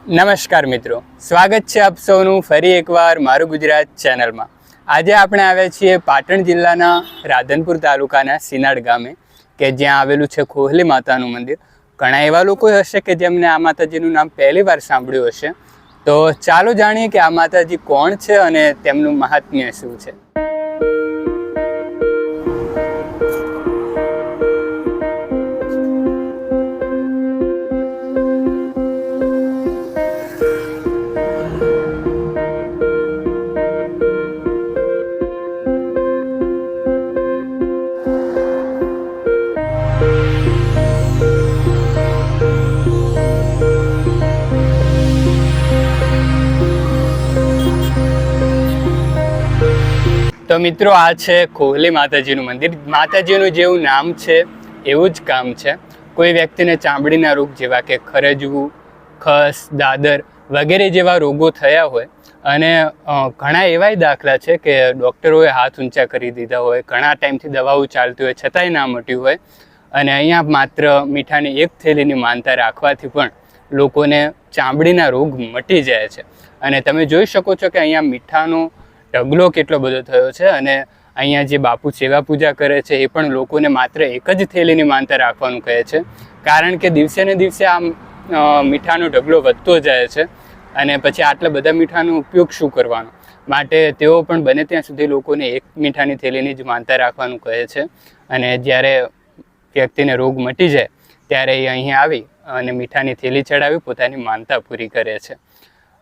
નમસ્કાર મિત્રો, સ્વાગત છે આપ સૌનું ફરી એકવાર મારું ગુજરાત ચેનલમાં. આજે આપણે આવ્યા છીએ પાટણ જિલ્લાના રાધનપુર તાલુકાના સિનાડ ગામે કે જ્યાં આવેલું છે કોહલી માતાનું મંદિર. ઘણા એવા લોકો હશે કે જેમને આ માતાજીનું નામ પહેલી વાર સાંભળ્યું હશે. તો ચાલો જાણીએ કે આ માતાજી કોણ છે અને તેમનું મહાત્મ્ય શું છે. તો મિત્રો, આ છે કોહલી માતાજીનું મંદિર. માતાજીનું જેવું નામ છે એવું જ કામ છે. કોઈ વ્યક્તિને ચામડીના રોગ જેવા કે ખરજવું, ખસ, દાદર વગેરે જેવા રોગો થયા હોય અને ઘણા એવાય દાખલા છે કે ડૉક્ટરોએ હાથ ઊંચા કરી દીધા હોય, ઘણા ટાઈમથી દવાઓ ચાલતી હોય છતાંય ના મટ્યું હોય, અને અહીંયા માત્ર મીઠાની એક થેલીની માનતા રાખવાથી પણ લોકોને ચામડીના રોગ મટી જાય છે. અને તમે જોઈ શકો છો કે અહીંયા મીઠાનો ઢગલો કેટલો બધો થયો છે. અને અહીંયા જે બાપુ સેવા પૂજા કરે છે એ પણ લોકોને માત્ર એક જ થેલીની માનતા રાખવાનું કહે છે, કારણ કે દિવસે ને દિવસે આ મીઠાનો ઢગલો વધતો જાય છે અને પછી આટલા બધા મીઠાનો ઉપયોગ શું કરવાનો. માટે તેઓ પણ બને ત્યાં સુધી લોકોને એક મીઠાની થેલીની જ માનતા રાખવાનું કહે છે. અને જ્યારે વ્યક્તિને રોગ મટી જાય ત્યારે એ અહીં આવી અને મીઠાની થેલી ચડાવી પોતાની માનતા પૂરી કરે છે.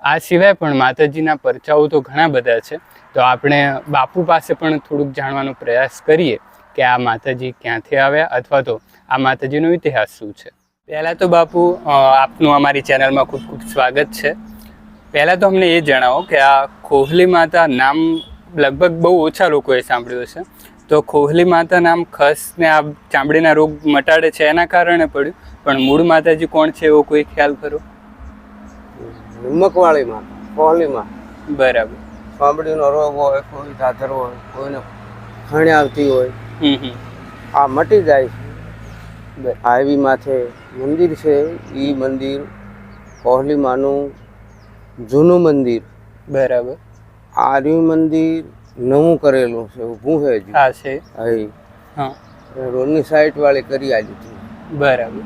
આ સિવાય પણ માતાજીના પરચાઓ તો ઘણા બધા છે. તો આપણે બાપુ પાસે પણ થોડુંક જાણવાનો પ્રયાસ કરીએ કે આ માતાજી ક્યાંથી આવ્યા અથવા તો આ માતાજીનો ઇતિહાસ શું છે. પહેલાં તો બાપુ, આપનું અમારી ચેનલમાં ખૂબ ખૂબ સ્વાગત છે. પહેલાં તો અમને એ જણાવો કે આ કોહલી માતા નામ લગભગ બહુ ઓછા લોકોએ સાંભળ્યું છે. તો કોહલી માતા નામ ખસને આ ચામડીના રોગ મટાડે છે એના કારણે પડ્યું, પણ મૂળ માતાજી કોણ છે એવો કોઈ ખ્યાલ ખરો? નિમકવાળી માં, કોહલી માં. બરાબર. ચામડીનો રોગ હોય, કોઈ ધાધર હોય, કોઈને ખણી આવતી હોય, આ મટી જાય છે. આવી માથે મંદિર છે. એ મંદિર કોહલી માનું જૂનું મંદિર. બરાબર. આ રહ્યું મંદિર નવું કરેલું છે, ઊભું છે હજી. હા છે. હા, રોડની સાઈડ વાળી કરી આલી હતી. બરાબર.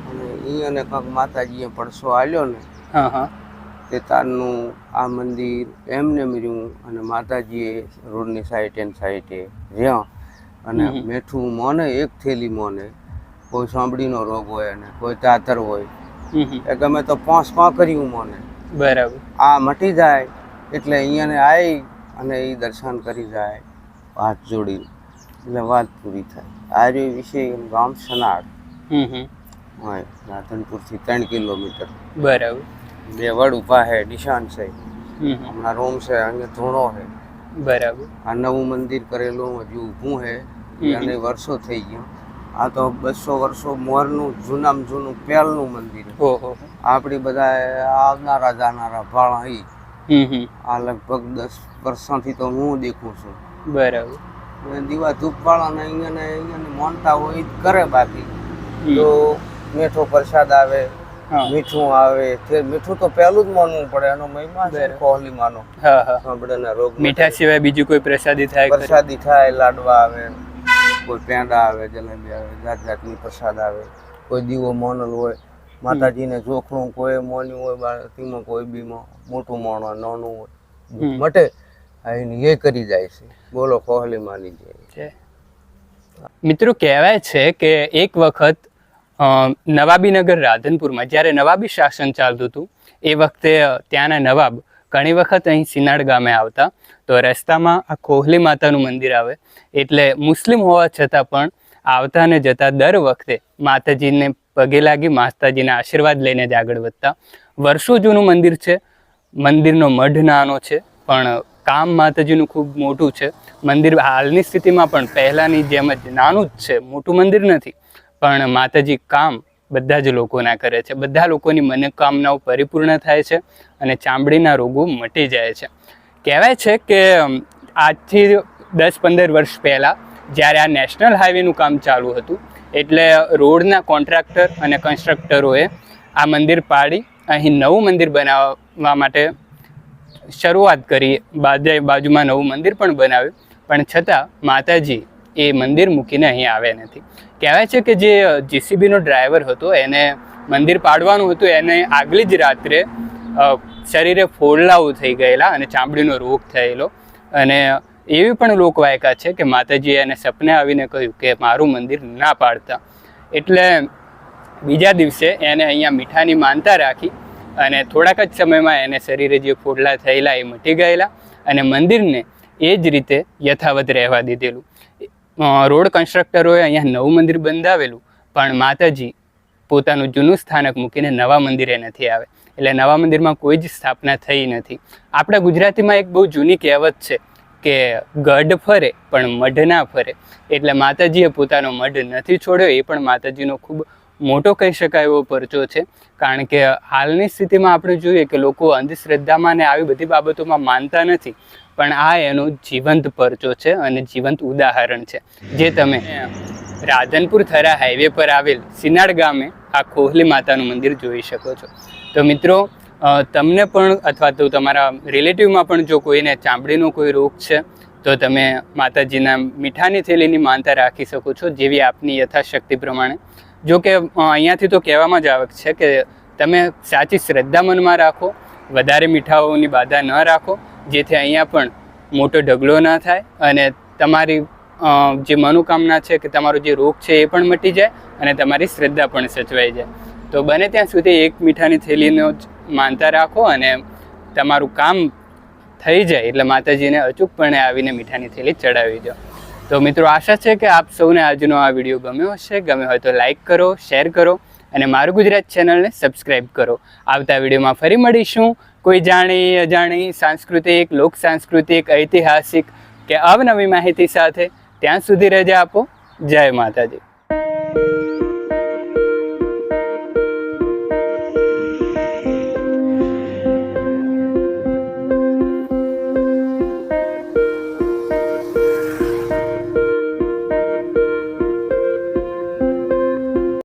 અને અહીંયા કાંક માતાજીએ પડસો આલ્યો ને, હા હા, તે તારનું આ મંદિર એમને મળ્યું. અને માતાજીએ રોડની સાઈડે રહ્યા અને મીઠું મોને એક થેલી મોને. કોઈ ચામડીનો રોગ હોય અને કોઈ તાતર હોય, એ ગમે તો 5 કર્યું મોને. બરાબર. આ મટી જાય એટલે અહીંયાને આવી અને એ દર્શન કરી જાય હાથ જોડી, એટલે વાત પૂરી થાય. આ રહ્યું વિશે ગામ સનાડ હોય, રાધનપુરથી 3 કિલોમીટર. બરાબર. 2 વડ ઊભા છે, નિશાન છે. હમણાં રૂમ છે, અહીંયા ધૂણો છે. બરાબર. આ નવું મંદિર કરેલું હજુ ઊભું છે અને વર્ષો થઈ ગયા. આ તો 200 વર્ષો મોરનું જૂનામાં જૂનું પહેલનું મંદિર. ઓહો. આપણી બધા આવનારા જાનારા ભાળા અહીં. આ લગભગ 10 વર્ષોથી તો હું દેખું છું. બરાબર. દીવા ધૂપ વાળાને અહીંયાને માનતા હોય કરે. બાકી તો મીઠો પ્રસાદ આવે, મીઠું આવે. મીઠું તો પહેલું જ માનવું પડે, એનો મહિમા છે કોહલી માનો. ચામડીના રોગ મીઠા સિવાય બીજું કોઈ પ્રસાદી થાય? પ્રસાદી થાય, લાડવા આવે, કોઈ પેંડા આવે, જલેબી આવે, જાત જાતની પ્રસાદ આવે. કોઈ દીવો મોનલ હોય, માતાજીને જોખણું કોઈ મોન્યું હોય, બાળકીમાં કોઈ બીમાં મોટું મોણો નાનું હોય, મટે એ કરી જાય છે. બોલો, કોહલી માની જાય. મિત્રો, કહેવાય છે કે એક વખત નવાબીનગર રાધનપુરમાં જ્યારે નવાબી શાસન ચાલતું હતું એ વખતે ત્યાંના નવાબ ઘણી વખત અહીં સિનાડ ગામે આવતા. તો રસ્તામાં આ કોહલી માતાનું મંદિર આવે એટલે મુસ્લિમ હોવા છતાં પણ આવતા અને જતા દર વખતે માતાજીને પગે લાગી માતાજીના આશીર્વાદ લઈને જ આગળ વધતા. વર્ષો જૂનું મંદિર છે. મંદિરનો મઢ નાનો છે પણ કામ માતાજીનું ખૂબ મોટું છે. મંદિર હાલની સ્થિતિમાં પણ પહેલાંની જેમ જ નાનું જ છે, મોટું મંદિર નથી. પણ માતાજી કામ બધા જ લોકોના કરે છે. બધા લોકોની મનોકામનાઓ પરિપૂર્ણ થાય છે અને ચામડીના રોગો મટી જાય છે. કહેવાય છે કે આજથી 10-15 વર્ષ પહેલાં જ્યારે આ નેશનલ હાઈવેનું કામ ચાલુ હતું એટલે રોડના કોન્ટ્રાક્ટર અને કન્સ્ટ્રક્ટરોએ આ મંદિર પાડી અહીં નવું મંદિર બનાવવા માટે શરૂઆત કરી, બાજુમાં નવું મંદિર પણ બનાવ્યું, પણ છતાં માતાજી એ મંદિર મૂકીને અહીં આવ્યા નથી. કહેવાય છે કે જે જીસીબીનો ડ્રાઈવર હતો એને મંદિર પાડવાનું હતું, એને આગલી જ રાત્રે શરીરે ફોડલાઓ થઈ ગયેલા અને ચામડીનો રોગ થયેલો, અને એવી પણ લોકવાયકા છે કે માતાજીએ એને સપને આવીને કહ્યું કે મારું મંદિર ના પાડતા. એટલે બીજા દિવસે એને અહીંયા મીઠાની માનતા રાખી અને થોડાક જ સમયમાં એને શરીરે જે ફોડલા થયેલા એ મટી ગયેલા અને મંદિરને એ જ રીતે યથાવત રહેવા દીધેલું. રોડ કન્સ્ટ્રક્ટરોએ અહીંયા નવું મંદિર બંધાવેલું, પણ માતાજી પોતાનું જૂનું સ્થાનક મૂકીને નવા મંદિરે નથી આવે, એટલે નવા મંદિરમાં કોઈ જ સ્થાપના થઈ નથી. આપણા ગુજરાતીમાં એક બહુ જૂની કહેવત છે કે ગઢ ફરે પણ મઢ ના ફરે, એટલે માતાજીએ પોતાનો મઢ નથી છોડ્યો. એ પણ માતાજીનો ખૂબ મોટો કહી શકાય એવો પરચો છે, કારણ કે હાલની સ્થિતિમાં આપણે જોઈએ કે લોકો અંધશ્રદ્ધામાં ને આવી બધી બાબતોમાં માનતા નથી, પણ આ એનો જીવંત પરચો છે અને જીવંત ઉદાહરણ છે, જે તમે રાધનપુર થરા હાઈવે પર આવેલ સિનાડ ગામે આ કોહલી માતાનું મંદિર જોઈ શકો છો. તો મિત્રો, તમને પણ અથવા તો તમારા રિલેટિવમાં પણ જો કોઈને ચામડીનો કોઈ રોગ છે તો તમે માતાજીના મીઠાની થેલીની માનતા રાખી શકો છો, જેવી આપની યથાશક્તિ પ્રમાણે. જો કે અહીંયાથી તો કહેવામાં જ આવે છે કે તમે સાચી શ્રદ્ધા મનમાં રાખો, વધારે મીઠાઓની બાધા ન રાખો, જેથી અહીંયા પણ મોટો ઢગલો ન થાય અને તમારી જે મનોકામના છે કે તમારો જે રોગ છે એ પણ મટી જાય અને તમારી શ્રદ્ધા પણ સચવાઈ જાય. તો બને ત્યાં સુધી એક મીઠાની થેલીનો જ માનતા રાખો અને તમારું કામ થઈ જાય એટલે માતાજીને અચૂકપણે આવીને મીઠાની થેલી ચડાવી દો. તો મિત્રો, આશા છે કે આપ સૌને આજનો આ વિડીયો ગમ્યો હશે. ગમ્યો હોય તો લાઈક કરો, શેર કરો અને મારું ગુજરાત ચેનલને સબસ્ક્રાઈબ કરો. આવતા વિડીયોમાં ફરી મળીશું કોઈ જાણી અજાણી સાંસ્કૃતિક, લોક સાંસ્કૃતિક, ઐતિહાસિક કે અવનવી માહિતી સાથે. ત્યાં સુધી રજા આપો. જય માતાજી.